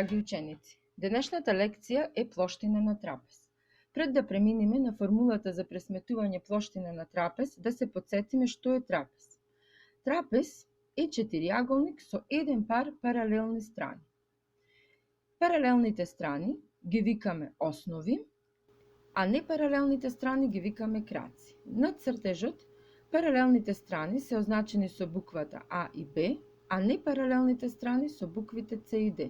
драги ученици! Денешната лекција е плоштина на трапез. Пред да преминеме на формулата за пресметување плоштина на трапез, да се потсетиме што е трапез. Трапез е четириаголник со еден пар паралелни страни. Паралелните страни ги викаме основи, а непаралелните страни ги викаме краци. На цртежот паралелните страни се означени со буквата А и Б, а непаралелните страни со буквите С и Д.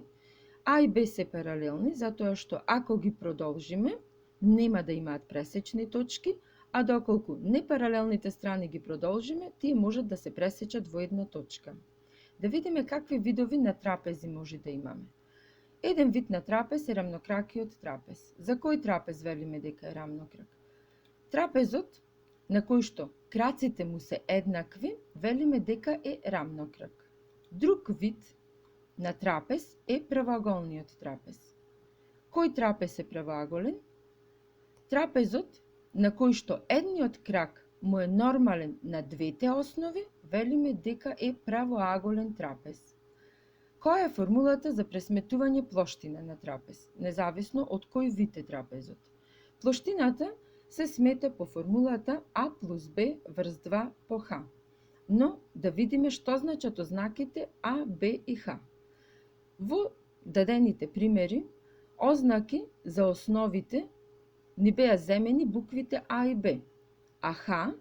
А и Б се паралелни затоа што ако ги продолжиме, нема да имаат пресечни точки, а доколку непаралелните страни ги продолжиме, тие можат да се пресечат во една точка. Да видиме какви видови на трапези може да имаме. Еден вид на трапез е рамнокракиот трапез. За кој трапез велиме дека е рамнокрак? Трапезот на кој што краците му се еднакви, велиме дека е рамнокрак. Друг вид на трапез е правоаголниот трапез. Кој трапез е правоаголен? Трапезот на кој што едниот крак му е нормален на двете основи, велиме дека е правоаголен трапез. Која е формулата за пресметување плоштина на трапез, независно од кој вид е трапезот? Плоштината се смета по формулата А плюс Б врз 2 по Х. Но да видиме што значат ознаките А, Б и Х. Во дадените примери, ознаки за основите ни беа земени буквите А и Б, а Х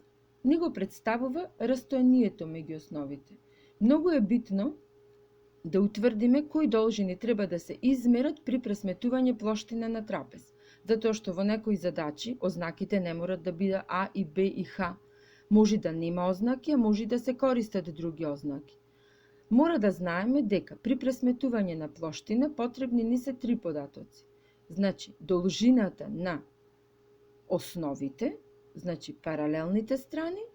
ни го представува растојанието меѓу основите. Многу е битно да утврдиме кои должини треба да се измерат при пресметување плоштина на трапез, затоа што во некои задачи ознаките не морат да бидат А и Б и Х. Може да нема ознаки, а може да се користат други ознаки. Мора да знаеме дека при пресметување на плоштина потребни ни се три податоци. Значи, должината на основите, значи паралелните страни,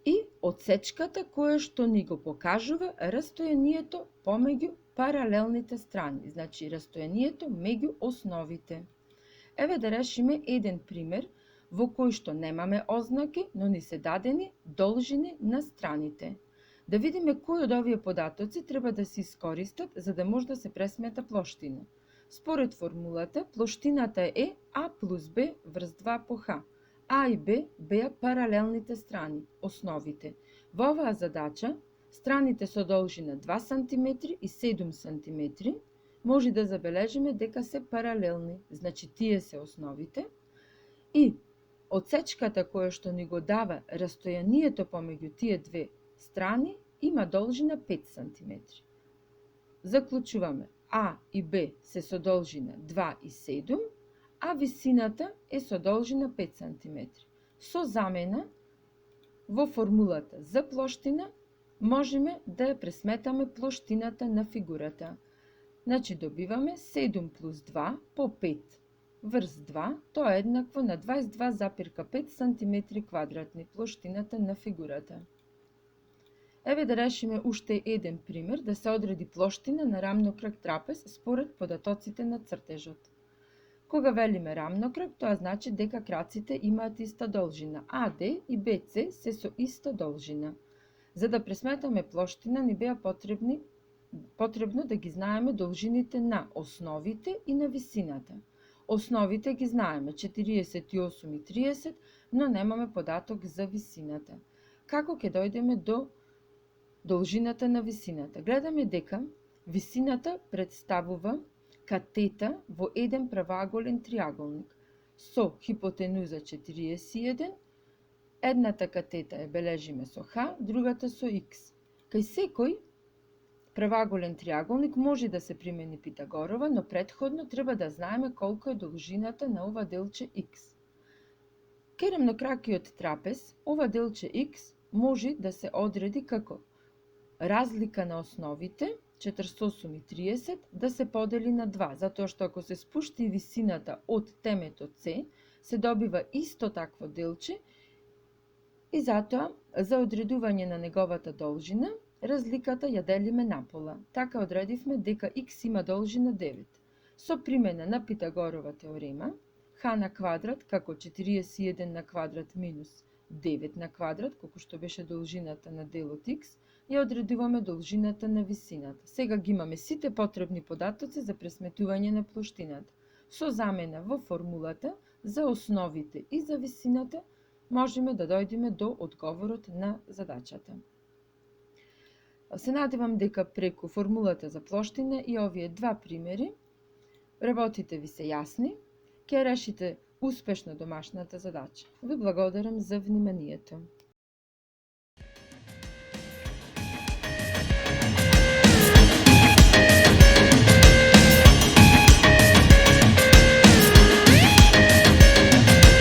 и отсечката која што ни го покажува растојанието помеѓу паралелните страни, значи растојанието меѓу основите. Еве да решиме еден пример во кој што немаме ознаки, но ни се дадени должини на страните. Да видиме кои од овие податоци треба да се искористат за да може да се пресмета плоштина. Според формулата, плоштината е А плюс Б врз 2 по Х. А и Б беа паралелните страни, основите. Во оваа задача, страните со должина 2 см и 7 см, може да забележиме дека се паралелни, значи тие се основите, и отсечката која што ни го дава растојанието помеѓу тие две страни има должина 5 см. Заклучуваме, А и Б се со должина 2 и 7, а висината е со должина 5 см. Со замена во формулата за плоштина можеме да ја пресметаме плоштината на фигурата. Значи добиваме 7 плюс 2 по 5 врз 2, тоа е еднакво на 22,5 см квадратни плоштината на фигурата. Еве да решиме уште еден пример да се одреди плоштина на рамнокрак трапез според податоците на цртежот. Кога велиме рамнокрак, тоа значи дека краците имаат иста должина. АД и БЦ се со иста должина. За да пресметаме плоштина ни беа потребно да ги знаеме должините на основите и на висината. Основите ги знаеме 48 и 30, но немаме податок за висината. Како ќе дојдеме до должината на висината? Гледаме дека висината представува катета во еден правоаголен триаголник со хипотенуза 41, едната катета ја бележиме со Х, другата со Х. Кај секој правоаголен триаголник може да се примени Питагорова, но претходно треба да знаеме колку е должината на ова делче Х. Кај рамнокракиот трапез, ова делче Х може да се одреди како разлика на основите 48 и 30 да се подели на 2, затоа што ако се спушти висината од темето С, се добива исто такво делче и затоа за одредување на неговата должина, разликата ја делиме напола. Така одредивме дека Х има должина 9. Со примена на Питагорова теорема, х на квадрат како 41 на квадрат минус 9 на квадрат, колку што беше должината на делот x, ја одредуваме должината на висината. Сега ги имаме сите потребни податоци за пресметување на плоштината. Со замена во формулата за основите и за висината можеме да дојдеме до одговорот на задачата. Се надевам дека преку формулата за плоштина и овие два примери работите ви се јасни, ќе решите успешно домашната задача. Ви благодарам за вниманието.